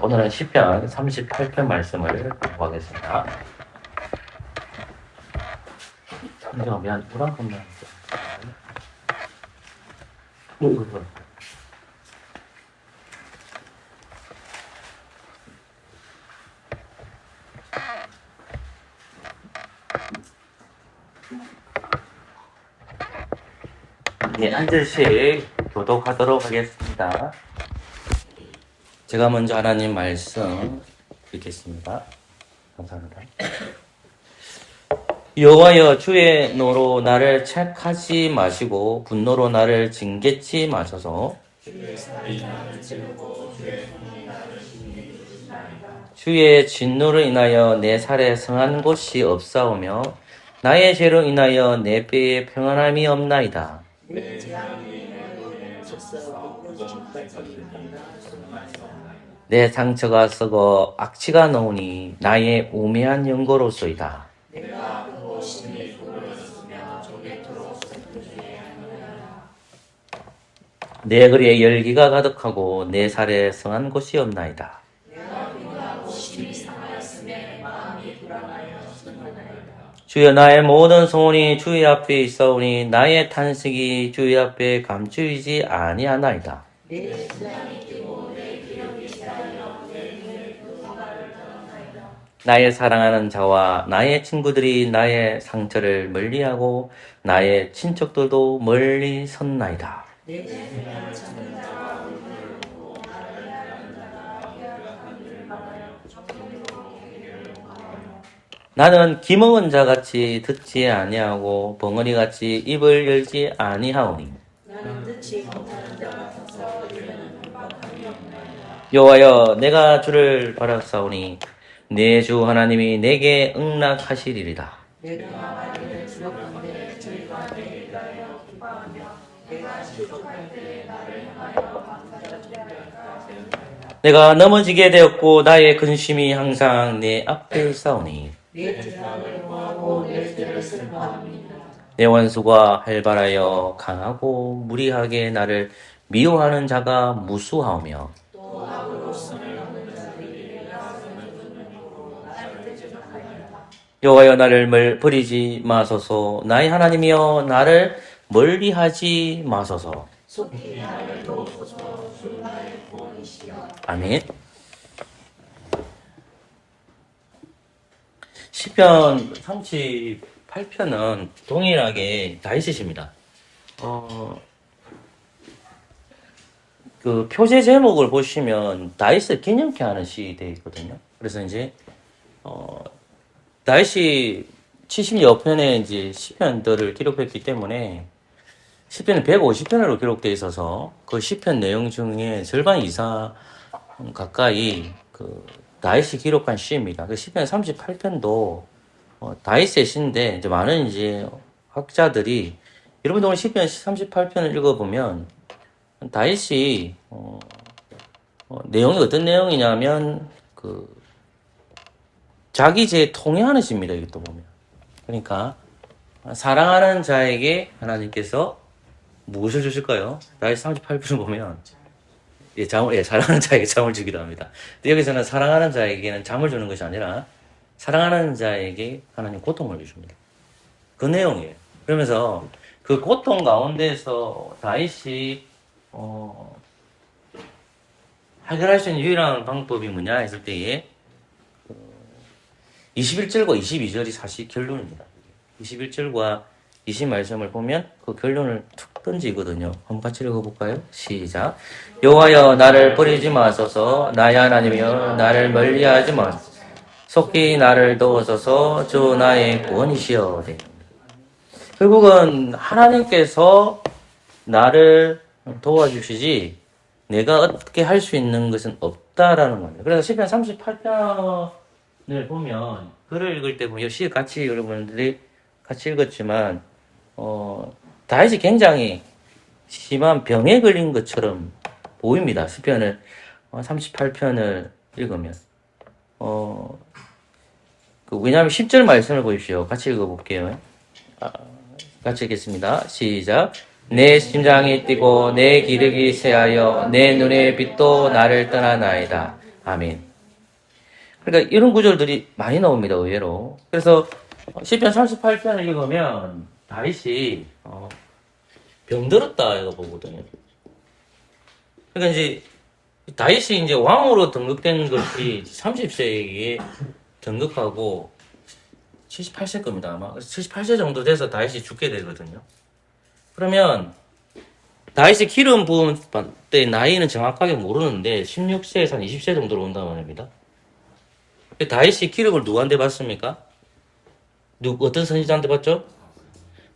오늘은 시편 38편 말씀을 공부하겠습니다. 성경아 미안, 우랑 것만. 네, 한 절씩 교독하도록 하겠습니다. 제가 먼저 하나님 말씀 읽겠습니다. 감사합니다. 여호와여, 주의 노로 나를 책하지 마시고 분노로 나를 징계치 마소서. 주의 진노로 인하여 내 살에 성한 곳이 없사오며 나의 죄로 인하여 내 뼈에 평안함이 없나이다. 내 상처가 썩어 악취가 나오니 나의 우매한 연고로소이다. 내 글에 열기가 가득하고 내 살에 성한 곳이 없나이다. 주여, 나의 모든 소원이 주의 앞에 있사오니 나의 탄식이 주의 앞에 감추이지 아니하나이다. 나의 사랑하는 자와 나의 친구들이 나의 상처를 멀리하고 나의 친척들도 멀리 섰나이다. 나는 기먹은 자같이 듣지 아니하고 벙어리같이 입을 열지 아니하오니 여호와여, 내가 주를 바라사오니 내 주 하나님이 내게 응낙하시리이다. 내가 넘어지게 되었고 나의 근심이 항상 내 앞에 있사오니 내 원수가 활발하여 강하고 무리하게 나를 미워하는 자가 무수하오며 여호와여, 나를 버리지 마소서. 나의 하나님이여, 나를 멀리하지 마소서. 아멘. 시편 38편은 동일하게 다윗입니다. 그 표제 제목을 보시면 다윗을 기념케 하는 시에 되어 있거든요. 그래서 이제 다윗이 70여 편의 이제 시편들을 기록했기 때문에 시편은 150편으로 기록되어 있어서 그 시편 내용 중에 절반 이상 가까이 그 다윗이 기록한 시입니다. 그 시편 38편도 다윗의 시인데 이제 많은 이제 학자들이 여러분들 오늘 시편 38편을 읽어보면 다윗이 내용이 어떤 내용이냐면 그 자기 죄에 통회하는 시입니다. 이것도 보면. 그러니까 사랑하는 자에게 하나님께서 무엇을 주실까요? 다윗 38편을 보면 사랑하는 자에게 잠을 주기도 합니다. 근데 여기서는 사랑하는 자에게는 잠을 주는 것이 아니라 사랑하는 자에게 하나님 고통을 주십니다. 그 내용이에요. 그러면서 그 고통 가운데서 다윗이 해결할 수 있는 유일한 방법이 뭐냐 했을 때에 21절과 22절이 사실 결론입니다. 21절과 20말씀을 보면 그 결론을 툭 던지거든요. 한번 같이 읽어볼까요? 시작. 여호와여, 나를 버리지 마소서. 나의 하나님이여, 나를 멀리하지 마소서. 속히 나를 도우소서. 주 나의 구원이시여. 네. 결국은 하나님께서 나를 도와주시지 내가 어떻게 할 수 있는 것은 없다라는 겁니다. 그래서 시편 38편을 보면 글을 읽을 때 보면 시 같이 여러분들이 같이 읽었지만 다윗이 굉장히 심한 병에 걸린 것처럼 보입니다. 시편을 38편을 읽으면 왜냐하면 10절 말씀을 보십시오. 같이 읽어볼게요. 같이 읽겠습니다. 시작. 내 심장이 뛰고 내 기력이 쇠하여 내 눈의 빛도 나를 떠나나이다. 아멘. 그러니까 이런 구절들이 많이 나옵니다, 의외로. 그래서 시편 38편을 읽으면 다윗이 병들었다 이거 보거든요. 그러니까 이제 다윗이 이제 왕으로 등극된 것이 30세에 등극하고 78세 겁니다, 아마. 78세 정도 돼서 다윗이 죽게 되거든요. 그러면 다윗이 기름 부은 때 나이는 정확하게 모르는데 16세에서 한 20세 정도로 온단 말입니다. 다윗이 기름을 누구한테 받습니까? 어떤 선지자한테 받죠?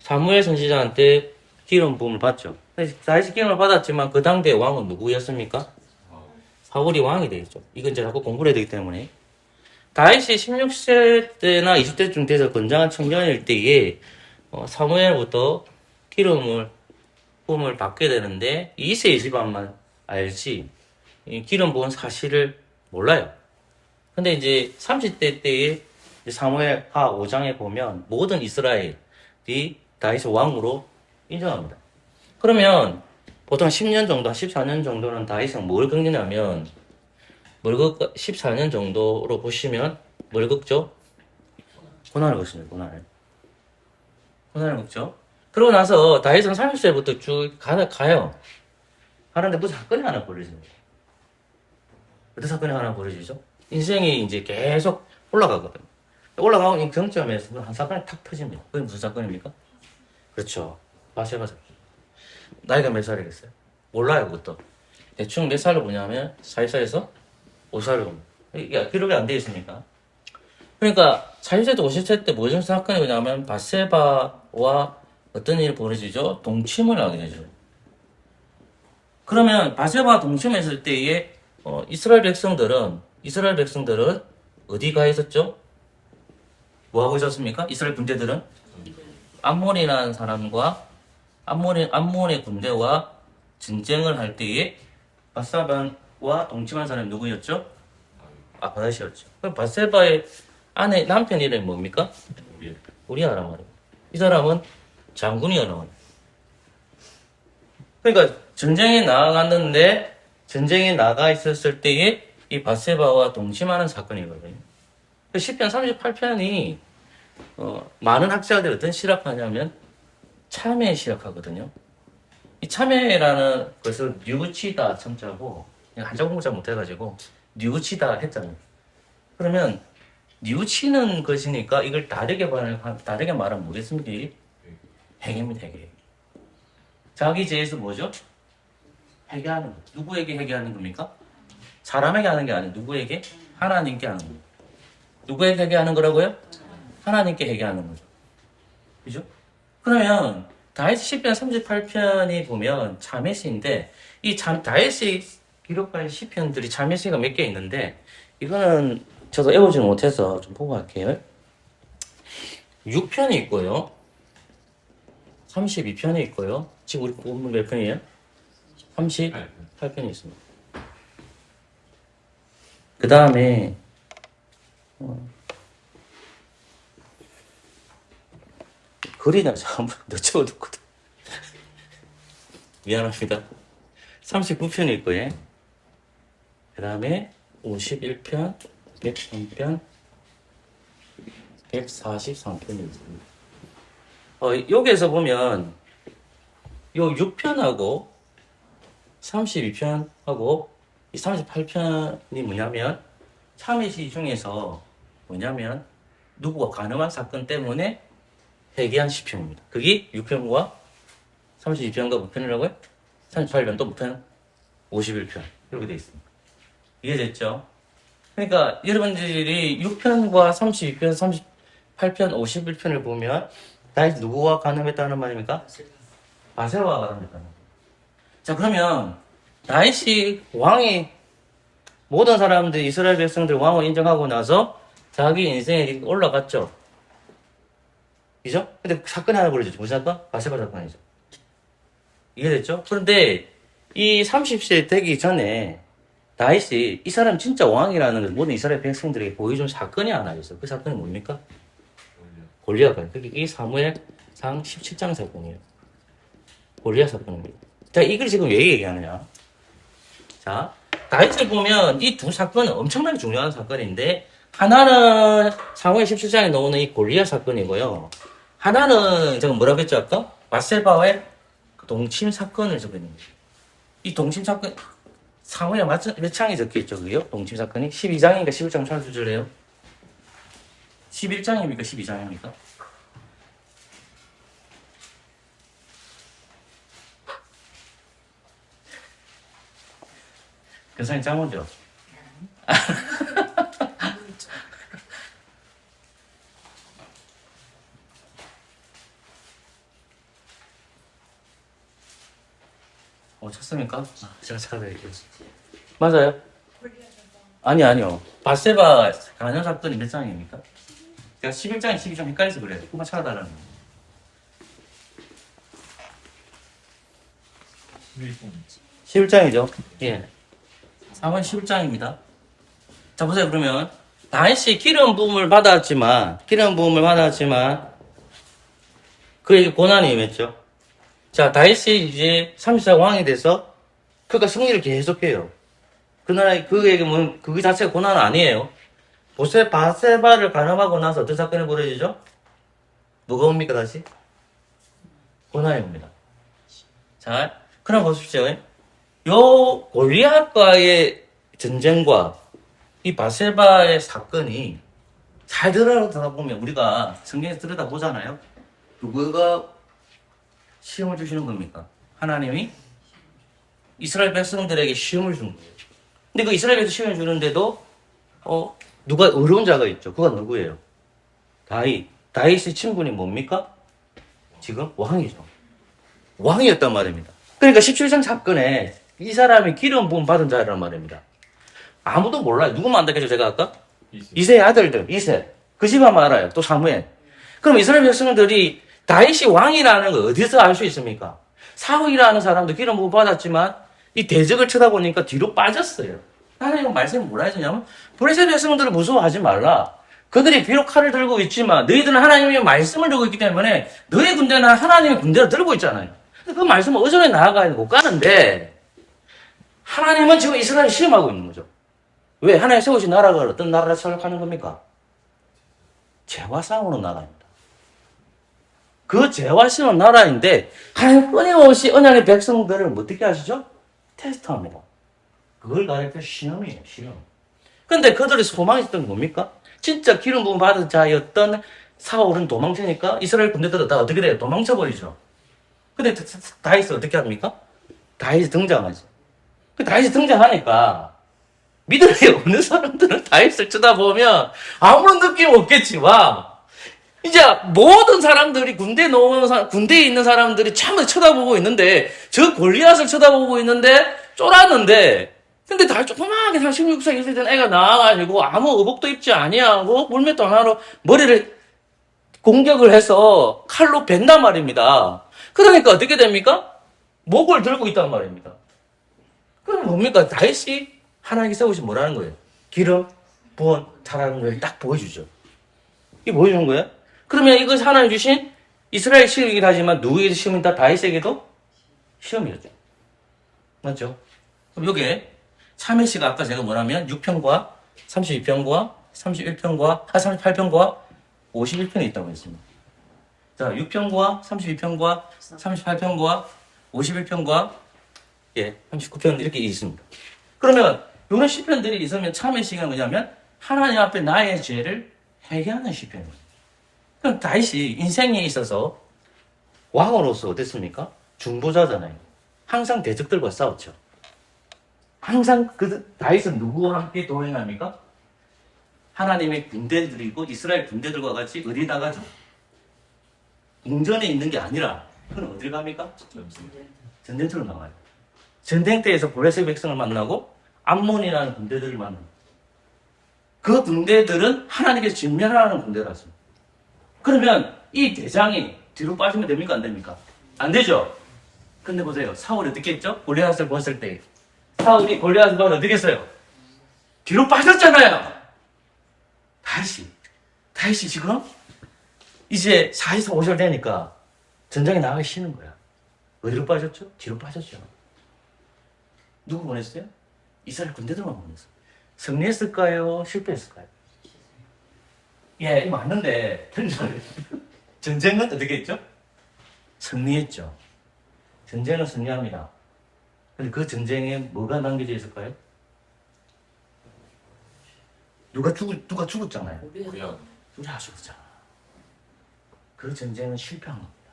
사무엘 선지자한테 기름 부음을 받죠. 다윗이 기름을 받았지만 그 당대 왕은 누구였습니까? 사울이 왕이 되겠죠. 이건 이제 자꾸 공부를 해야 되기 때문에. 다윗이 16세 때나 20대쯤 돼서 건장한 청년일 때에 사무엘부터 부음을 받게 되는데 이세의 집안만 알지 기름 부은 사실을 몰라요. 근데 이제 30대 때에 사무엘 하 5장에 보면 모든 이스라엘이 다윗을 왕으로 인정합니다. 그러면 보통 10년 정도, 14년 정도는 다윗은 뭘 겪느냐면 14년 정도로 보시면 뭘 겪죠? 고난을 겪습니다. 고난을 겪죠. 그러고 나서 다윗은 30세부터 쭉 가요. 하는데 무슨 사건이 하나 벌어집니다. 어떤 사건이 하나 벌어지죠? 인생이 이제 계속 올라가거든요. 올라가고 이 경점에서 한 사건이 탁 터집니다. 그게 무슨 사건입니까? 그렇죠. 바세바 사건. 나이가 몇 살이겠어요? 몰라요, 그것도. 대충 몇 살로 보냐면 44에서 5살로 봅니다. 이게 기록이 안 되어 있으니까. 그러니까 40세 때 50세 때 무슨 사건이 뭐냐면 바세바와 어떤 일이 벌어지죠? 동침을 하게 되죠. 그러면 바세바와 동침했을 때에 이스라엘 백성들은 어디 가 있었죠? 뭐 하고 있었습니까? 이스라엘 군대들은 암몬이라는 사람과 암몬의 군대와 전쟁을 할 때에 바세바와 동침한 사람이 누구였죠? 다윗이었죠. 그럼 바세바의 아내 남편 이름이 뭡니까? 우리아란 말이에요. 이 사람은 장군이었단 말이에요. 그러니까 전쟁에 나가 있었을 때에 이 바세바와 동침하는 사건이거든요. 시편 38편이 많은 학자들이 어떤 시락하냐면 참회 시락하거든요. 이 참회라는 것을 뉘우치다 참자고 한자 공부 잘 못해가지고 뉘우치다 했잖아요. 그러면 뉘우치는 것이니까 이걸 다르게 말하면 뭐겠습니까? 회개입니다, 회개. 자기 죄에서 뭐죠? 회개하는 거. 누구에게 회개하는 겁니까? 사람에게 하는 게 아니에요. 누구에게? 하나님께 하는 거예요. 누구에게 회개하는 거라고요? 하나님께 회개하는 거죠. 그죠? 그러면 다윗 시편 38편이 보면 참회시인데 이 다윗이 기록한 시편들이 참회시가 몇 개 있는데 이거는 저도 외우지 못해서 좀 보고 갈게요. 6편이 있고요. 32편이 있고요. 지금 우리 본문 몇 편이에요? 38편이 있습니다. 그 다음에 글이나 전부 넣어뒀거든. 미안합니다. 39편이 있고요. 그 다음에 51편, 103편, 143편이 있습니다. 여기에서 보면 요 6편하고 32편하고 이 38편이 뭐냐면 참회시 중에서 뭐냐면 누구가 가늠한 사건 때문에 회개한 시편입니다. 그게 6편과 32편과 무편이라고요? 38편 또 무편 51편 이렇게 되어 있습니다. 이해됐죠? 그러니까 여러분들이 6편과 32편, 38편, 51편을 보면 다윗 누구와 가늠했다는 말입니까? 바세바와 가늠했다는 말입니다. 자, 그러면 다윗이 왕이 모든 사람들이 이스라엘 백성들 왕을 인정하고 나서 자기 인생에 올라갔죠. 그죠? 근데 사건이 하나 벌어졌죠. 무슨 사건? 바세바 사건이죠. 이해됐죠? 그런데 이 30세 되기 전에 다윗이 이 사람 진짜 왕이라는 걸 모든 이스라엘 백성들에게 보여준 사건이 하나 있어요. 그 사건이 뭡니까? 골리앗. 그게 사무엘상 17장 사건이에요. 골리앗 사건입니다. 자, 이걸 지금 왜 얘기하느냐? 자, 다윗을 보면 이 두 사건은 엄청나게 중요한 사건인데, 하나는 사무엘 17장에 나오는 이 골리앗 사건이고요. 하나는 제가 뭐라고 했죠 아까? 바세바와의 동침 사건을 적어있는 거죠. 이 동침 사건, 사무엘 몇 장에 적혀있죠 그게요? 동침 사건이? 12장인가 11장 찾아주실래요? 11장입니까 12장입니까? 교사님 짱오죠? 찾습니까? 제가 찾아드릴게요. 맞아요? 아니요. 바세바 가녀 사건이 몇 장입니까? 제가 11장에 12장 헷갈려서 그래요. 그만 찾아달라는 거예요. 11장이죠? 예. 4번 11장입니다. 자, 보세요. 그러면, 다윗이 기름 부음을 받았지만, 그에게 고난이 임했죠. 자, 다윗이 이제 34 왕이 돼서, 그가 승리를 계속해요. 그 나라에, 그에게 뭐, 그 자체가 고난은 아니에요. 바세바를 가늠하고 나서 어떤 사건이 벌어지죠? 뭐가 옵니까, 다시? 고난이 옵니다. 자, 그럼 보십시오. 요 골리앗과의 전쟁과 이 바세바의 사건이 잘 들여다보면 우리가 성경에서 들여다보잖아요. 누구가 시험을 주시는 겁니까? 하나님이 이스라엘 백성들에게 시험을 준 거예요. 근데 그 이스라엘 백성 시험을 주는데도 누가 어려운 자가 있죠. 그가 누구예요? 다윗의 친분이 뭡니까? 지금 왕이죠. 왕이었단 말입니다. 그러니까 17장 사건에 이 사람이 기름 부음 받은 자란 말입니다. 아무도 몰라요. 누구만 안다고 했죠, 제가 아까? 이세의 아들들, 이세. 그 집안만 알아요. 또 사무엘. 그럼 이스라엘 백성들이 다윗이 왕이라는 거 어디서 알 수 있습니까? 사울이라는 사람도 기름 부음 받았지만 이 대적을 쳐다보니까 뒤로 빠졌어요. 하나님은 말씀이 뭐라 했냐면 브레셀 백성들을 무서워하지 말라. 그들이 비록 칼을 들고 있지만 너희들은 하나님의 말씀을 들고 있기 때문에 너희 군대는 하나님의 군대를 들고 있잖아요. 그 말씀은 어전에 나아가야 못 가는데 하나님은 지금 이스라엘을 시험하고 있는 거죠. 왜? 하나님 세우신 나라가 어떤 나라를 생각하는 겁니까? 죄와 싸우는 나라입니다. 그 죄와 싸우는 나라인데 하나님 끊임없이 언약의 백성들을 어떻게 하시죠? 테스트합니다. 그걸 가리켜 시험이에요. 시험. 근데 그들의 소망이 있던 게 뭡니까? 진짜 기름 부음 받은 자였던 사울은 도망치니까 이스라엘 군대들은 다 어떻게 돼요? 도망쳐버리죠. 근데 다윗은 어떻게 합니까? 다윗이 등장하지. 다윗이 등장하니까 믿음이 없는 사람들은 다윗을 쳐다보면 아무런 느낌 없겠지만 이제 모든 사람들이 군대에 있는 사람들이 참 쳐다보고 있는데 저 골리앗을 쳐다보고 있는데 쫄았는데 근데 다 조그맣게 16세 있을 땐 애가 나와가지고 아무 의복도 입지 아니하고 물맷도 하나로 머리를 공격을 해서 칼로 벤단 말입니다. 그러니까 어떻게 됩니까? 목을 들고 있단 말입니다. 그럼 뭡니까? 다윗이 하나님께 세우신 뭐라는 거예요? 기름 부은 잘하는 걸 딱 보여주죠. 이게 보여주는 거예요? 그러면 이것이 하나님 주신 이스라엘 시험이긴 하지만 누구에게도 시험이다? 다윗에게도 시험이었죠. 맞죠? 그럼 요게 참회시가 아까 제가 뭐라면 6편과 32편과 31편과 38편과 51편이 있다고 했습니다. 자, 6편과 32편과 38편과 51편과 39편 이렇게 있습니다. 그러면 이런 시편들이 있으면 참회 시간은 뭐냐면 하나님 앞에 나의 죄를 회개하는 시편입니다. 그럼 다윗이 인생에 있어서 왕으로서 어땠습니까? 중보자잖아요. 항상 대적들과 싸웠죠. 항상 다윗은 누구와 함께 동행합니까? 하나님의 군대들이고 이스라엘 군대들과 같이 어디 나가죠? 궁전에 있는 게 아니라 그건 어딜 갑니까? 전쟁터로 나가요. 전쟁터에서 블레셋 백성을 만나고 암몬이라는 군대들을 만납니다. 그 군대들은 하나님께서 진멸하는 군대라습니다. 그러면 이 대장이 뒤로 빠지면 됩니까? 안 됩니까? 안 되죠? 근데 보세요. 사울이 어떻게 했죠? 골리앗을 봤을 때 사울이 골리앗을 보면 어떻게 했어요? 뒤로 빠졌잖아요. 다윗이 지금 이제 40살 50살 되니까 전장에 나가기 싫은 거야. 어디로 빠졌죠? 뒤로 빠졌죠. 누구 보냈어요? 이스라엘 군대들만 보냈어. 승리했을까요? 실패했을까요? 예, 맞는데 전쟁은 어떻게 했죠? 승리했죠. 전쟁은 승리합니다. 근데 그 전쟁에 뭐가 남겨져 있을까요? 누가 죽었잖아요. 우리가 죽었잖아. 그 전쟁은 실패한 겁니다.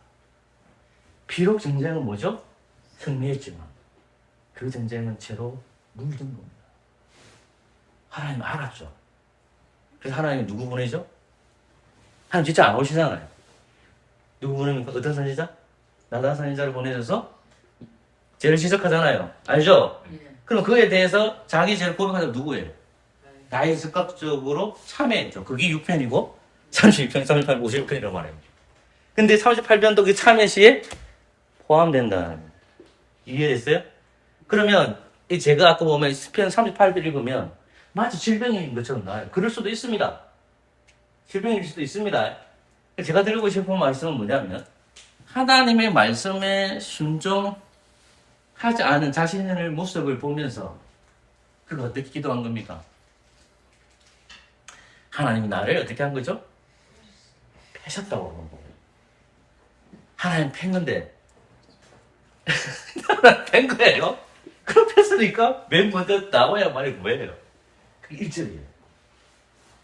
비록 전쟁은 뭐죠? 승리했지만 그 전쟁은 채로 물든 겁니다. 하나님 알았죠. 그래서 하나님이 누구 보내죠? 하나님 진짜 안 오시잖아요. 누구 보냅니까? 어떤 선지자? 나단 선지자를 보내셔서 죄를 지적하잖아요. 알죠? 그럼 그에 대해서 자기 죄를 고백하는 누구예요? 나의 즉각적으로 참여했죠. 그게 6편이고 32편, 38편, 51편이라고 말해요. 근데 38편도 그 참여 시에 포함된다. 이해됐어요? 그러면 제가 아까 보면 시편 38편 읽으면 마치 질병인 것처럼 나와요. 그럴 수도 있습니다. 질병일 수도 있습니다. 제가 드리고 싶은 말씀은 뭐냐면 하나님의 말씀에 순종하지 않은 자신의 모습을 보면서 그걸 어떻게 기도한 겁니까? 하나님이 나를 어떻게 한 거죠? 패셨다고 그런 거예요. 하나님 팬건데 하나님 팬 거예요? 그럼 뺐으니까 맨 먼저 나와야 말이 뭐예요? 그게 1절이에요.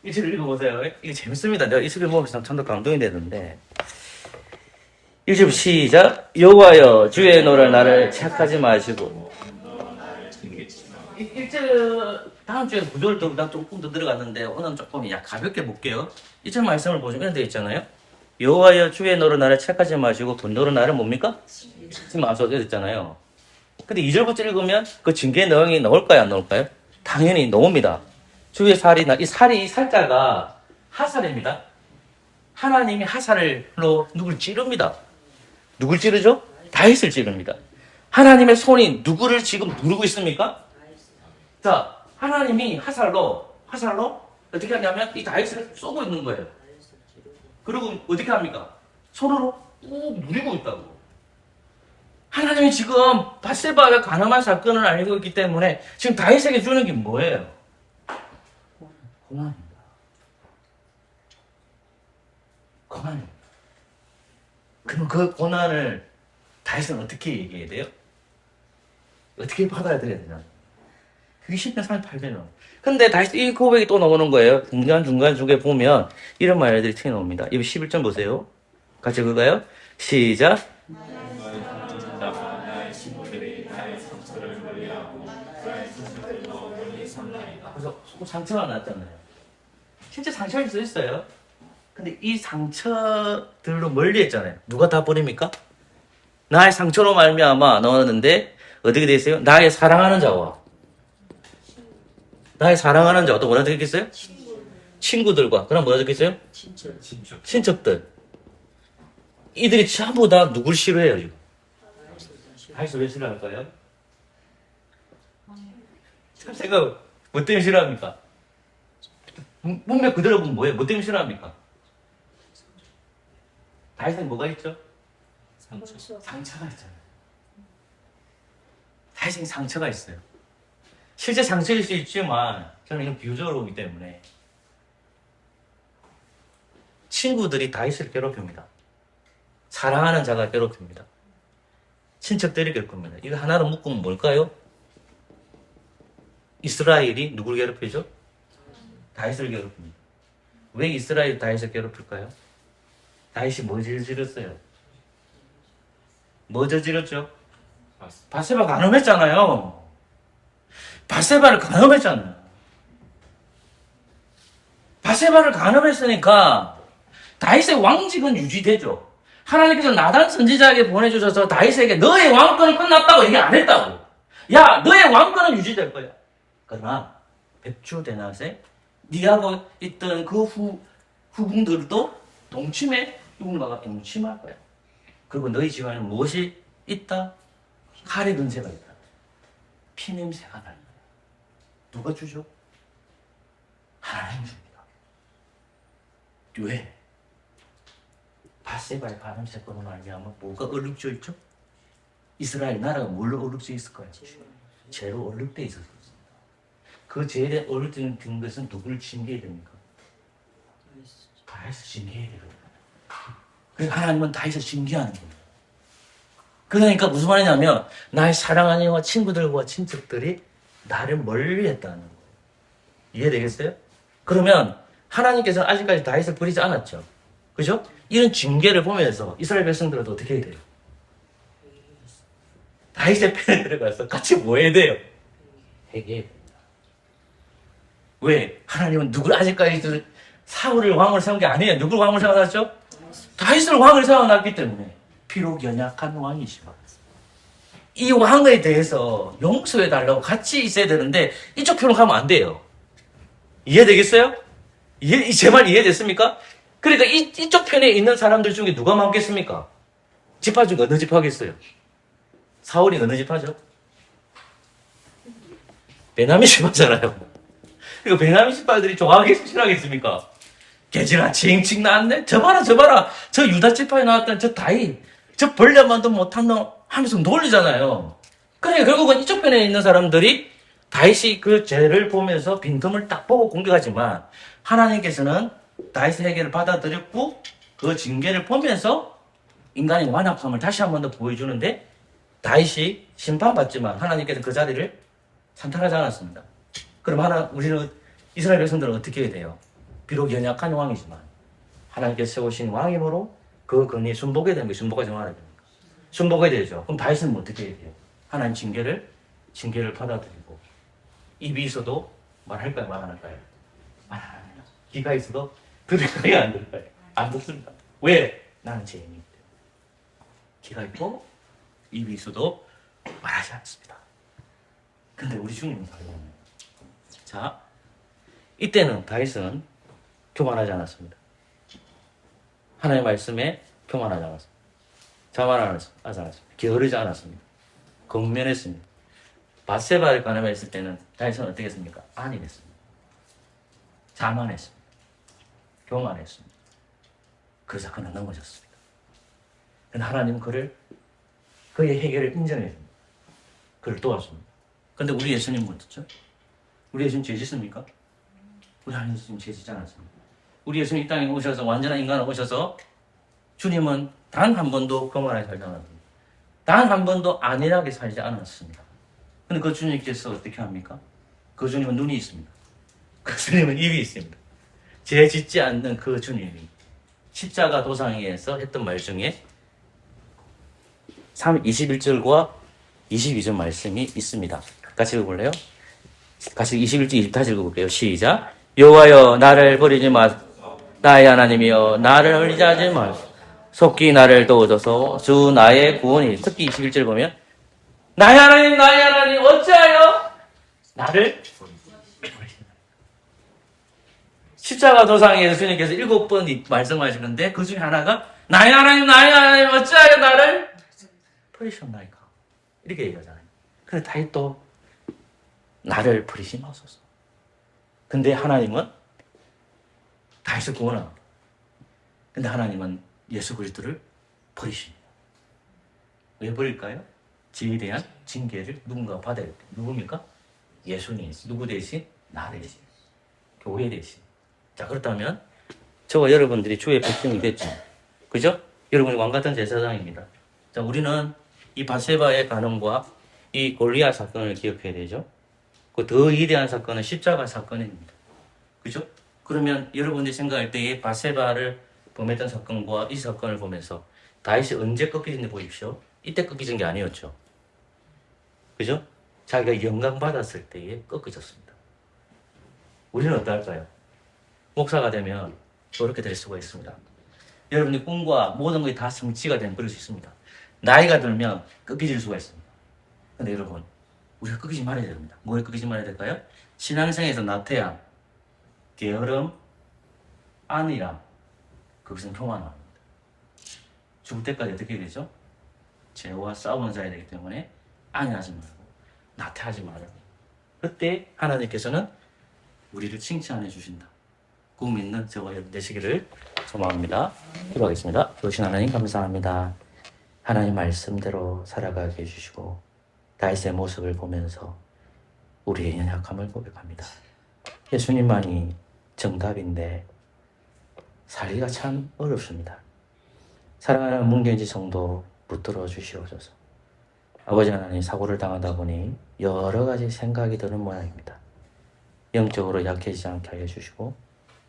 1절을 읽어보세요. 이게 재밌습니다. 내가 1절 보면서 참도 감동이 되는데 1절 시작. 여호와여 주의 노를 나를 착하지 마시고 1절 다음 주에 구조를 조금 더 들어갔는데 오늘은 조금 가볍게 볼게요. 1절 말씀을 보시면 이런 데 있잖아요. 여호와여 주의 노를 나를 착하지 마시고 분노로 나를 뭡니까? 지금 앞서 있잖아요. 근데 2절부터 읽으면 그 징계의 내용이 나올까요? 안 나올까요? 당연히 나옵니다. 주의 살이나 이 살자가 하살입니다. 하나님이 하살로 누굴 찌릅니다. 누굴 찌르죠? 다윗을 찌릅니다. 하나님의 손이 누구를 지금 누르고 있습니까? 자, 하나님이 하살로 어떻게 하냐면 이 다윗을 쏘고 있는 거예요. 그리고 어떻게 합니까? 손으로 꾹 누리고 있다고. 하나님이 지금 밧세바가 간음한 사건을 알고 있기 때문에 지금 다윗에게 주는 게 뭐예요? 고난입니다. 고난입니다. 그럼 그 고난을 다윗은 어떻게 얘기해야 돼요? 어떻게 받아들여야 되냐? 그게 10편 38편이에요. 근데 다시 이 고백이 또 나오는 거예요. 중간 중에 보면 이런 말들이 튀어나옵니다. 이 11절 보세요. 같이 읽을까요? 시작. 그래서 상처가 났잖아요. 진짜 상처일 수 있어요. 근데 이 상처들로 멀리 했잖아요. 누가 다 버립니까? 나의 상처로 말미암아 나왔는데 어떻게 돼 있어요? 나의 사랑하는 자와 또 뭐라 적혀있어요? 친구들과 그럼 뭐라 적혀있어요? 친척들. 이들이 전부 다 누굴 싫어해요 지금? 다윗을 왜 싫어할까요? 제가 뭐 때문에 싫어합니까? 문맥 그대로 보면 뭐예요? 뭐 때문에 싫어합니까? 다윗은 뭐가 있죠? 상처가 있잖아요. 다윗은 상처가 있어요. 실제 상처일 수 있지만 저는 이건 비유적으로 보기 때문에 친구들이 다윗을 괴롭힙니다. 사랑하는 자가 괴롭힙니다. 친척들이 괴롭힙니다. 이거 하나로 묶으면 뭘까요? 이스라엘이 누굴 괴롭히죠? 다윗을 괴롭힙니다. 왜 이스라엘이 다윗을 괴롭힐까요? 다윗이 뭐 저질렀어요? 뭐 저질렀죠? 밧세바 간음했잖아요. 밧세바를 간음했으니까 다윗의 왕직은 유지되죠. 하나님께서 나단 선지자에게 보내주셔서 다윗에게 너의 왕권은 끝났다고 얘기 안 했다고. 야, 너의 왕권은 유지될 거야. 그러나 백주 대낮에 네하고 있던 그 후궁들도 누군가가 동침할 거야. 그리고 너희 집안에 무엇이 있다? 칼의 근세가 있다. 피냄새가 날 거야. 누가 주죠? 하나님 줍니다. 왜? 밧세바의 간음 사건으로 말미암아 뭐가 얼룩져 있죠? 이스라엘 나라가 뭘로 얼룩져 있을까요? 죄로 얼룩돼 있었습니다. 그 죄에 대한 어른된 것은 누구를 징계해야 됩니까? 다윗을 징계해야 돼요. 그래서 하나님은 다윗을 징계하는 거예요. 그러니까 무슨 말이냐면 나의 사랑하는 이와 친구들과 친척들이 나를 멀리했다는 거예요. 이해되겠어요? 그러면 하나님께서는 아직까지 다윗을 버리지 않았죠. 그죠? 이런 징계를 보면서 이스라엘 백성들은 어떻게 해야 돼요? 다윗의 편에 들어가서 같이 뭐 해야 돼요? 회개해야 됩니다. 왜? 하나님은 누구를 아직까지 사울을 왕으로 세운 게 아니에요. 누구를 왕으로 세워놨죠? 다윗을 왕을 세워놨기 때문에 비록 연약한 왕이지만 이 왕에 대해서 용서해달라고 같이 있어야 되는데 이쪽 표로 가면 안 돼요. 이해되겠어요? 제 말 이해됐습니까? 그러니까 이쪽 편에 있는 사람들 중에 누가 많겠습니까? 지파 중에 어느 지파겠어요? 사울이 어느 지파죠? 베냐민 지파잖아요. 그러니까 베냐민 지파들이 좋아하겠습니까? 싫어하겠습니까? 개지가 칭칭 나왔네? 저 봐라, 저 봐라. 저 유다 지파에 나왔던 저 다윗. 저 벌레만도 못한 놈 하면서 놀리잖아요. 그러니까 결국은 이쪽 편에 있는 사람들이 다윗이 그 죄를 보면서 빈틈을 딱 보고 공격하지만 하나님께서는 다윗의 회개를 받아들였고 그 징계를 보면서 인간의 완악함을 다시 한 번 더 보여주는데 다윗이 심판받지만 하나님께서 그 자리를 산탈하지 않았습니다. 그럼 우리는 이스라엘 백성들은 어떻게 해야 돼요? 비록 연약한 왕이지만 하나님께서 세우신 왕이므로 그 권위에 순복해야 됩니까? 순복하지 말아야 됩니까? 순복해야 되죠. 그럼 다윗은 어떻게 해야 돼요? 하나님 징계를 받아들이고 입이 있어도 말할까요? 말 안 할까요? 말 안 해요. 귀가 있어도 들을까요? 안 들을까요? 안 듣습니다. 왜? 나는 죄인이기 때문에. 귀가 있고 입이 있어도 말하지 않습니다. 근데 우리 주님은 다르잖아요. 자, 이때는 다윗은 교만하지 않았습니다. 하나님의 말씀에 교만하지 않았습니다. 자만하지 않았습니다. 게으르지 않았습니다. 권면했습니다. 밧세바를 가늠했을 때는 다윗은 어떻게 했습니까? 안일했습니다. 자만했습니다. 교만했습니다. 그 사건은 넘어졌습니다. 그런데 하나님은 그의 해결을 인정해줍니다. 그를 도와줍니다. 그런데 우리 예수님은 어떻죠? 우리 예수님 죄 짓습니까? 우리 예수님 죄 짓지 않았습니다. 우리 예수님 이 땅에 오셔서 완전한 인간으로 오셔서 주님은 단 한 번도 교만하게 살지 않았습니다. 단 한 번도 안일하게 살지 않았습니다. 근데 그 주님께서 어떻게 합니까? 그 주님은 눈이 있습니다. 그 주님은 입이 있습니다. 죄 짓지 않는 그 주님이 십자가 도상에서 했던 말 중에 21절과 22절 말씀이 있습니다. 같이 읽어볼래요? 같이 21절 20다시 읽어볼게요. 시작. 여호와여 나를 버리지 마. 나의 하나님이여 나를 흘리지 하지 마. 속히 나를 도우소서. 주 나의 구원이. 특히 21절 보면 나의 하나님 어찌하여 나를 버리시나요? 십자가 도상에서 주님께서 7번 말씀하시는데 그 중에 하나가 나의 하나님 어찌하여 나를 버리셨나이까? 이렇게 얘기하잖아요. 근데 다윗도 나를 버리지 마소서. 근데 하나님은 다윗을 구원합니다. 근데 하나님은 예수 그리스도를 버리십니다. 왜 버릴까요? 죄에 대한 징계를 누군가 받아야 돼요. 누굽니까? 예수님. 누구 대신? 나 대신. 교회 대신. 자, 그렇다면 저와 여러분들이 주의 백성이 됐죠. 그죠? 여러분이 왕같은 제사장입니다. 자, 우리는 이 밧세바의 간음과 이 골리앗 사건을 기억해야 되죠. 그 더 위대한 사건은 십자가 사건입니다. 그죠? 그러면 여러분들이 생각할 때에 밧세바를 범했던 사건과 이 사건을 보면서 다윗이 언제 꺾이는지 보십시오. 이때 꺾이는 게 아니었죠. 그죠? 자기가 영광 받았을 때에 꺾어졌습니다. 우리는 어떨까요? 목사가 되면 그렇게 될 수가 있습니다. 여러분의 꿈과 모든 것이 다 성취가 되면 그럴 수 있습니다. 나이가 들면 꺾여질 수가 있습니다. 근데 여러분, 우리가 꺾이지 말아야 됩니다. 뭐에 꺾이지 말아야 될까요? 신앙생에서 나태함, 게으름, 안일함, 그것은 교만함입니다. 죽을 때까지 어떻게 되죠? 죄와 싸우는 자야 되기 때문에 안일하지 말고 나태하지 말아요. 그때 하나님께서는 우리를 칭찬해 주신다. 꿈 있는 저와 여러분 되시기를 소망합니다. 기도하겠습니다. 좋으신 하나님 감사합니다. 하나님 말씀대로 살아가게 해주시고 다윗의 모습을 보면서 우리의 연약함을 고백합니다. 예수님만이 정답인데 살기가 참 어렵습니다. 사랑하는 문경지 성도 붙들어 주시옵소서. 아버지 하나님, 사고를 당하다 보니 여러 가지 생각이 드는 모양입니다. 영적으로 약해지지 않게 하여 주시고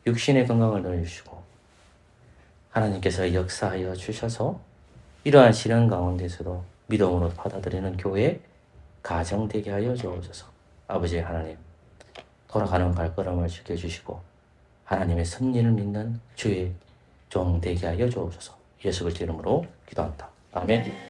육신의 건강을 넣어주시고 하나님께서 역사하여 주셔서 이러한 시련 가운데서도 믿음으로 받아들이는 교회 가정 되게 하여 주옵소서. 아버지 하나님, 돌아가는 발걸음을 지켜주시고 하나님의 섭리를 믿는 주의 종 되게 하여 주옵소서. 예수 그리스도 이름으로 기도합니다. 아멘.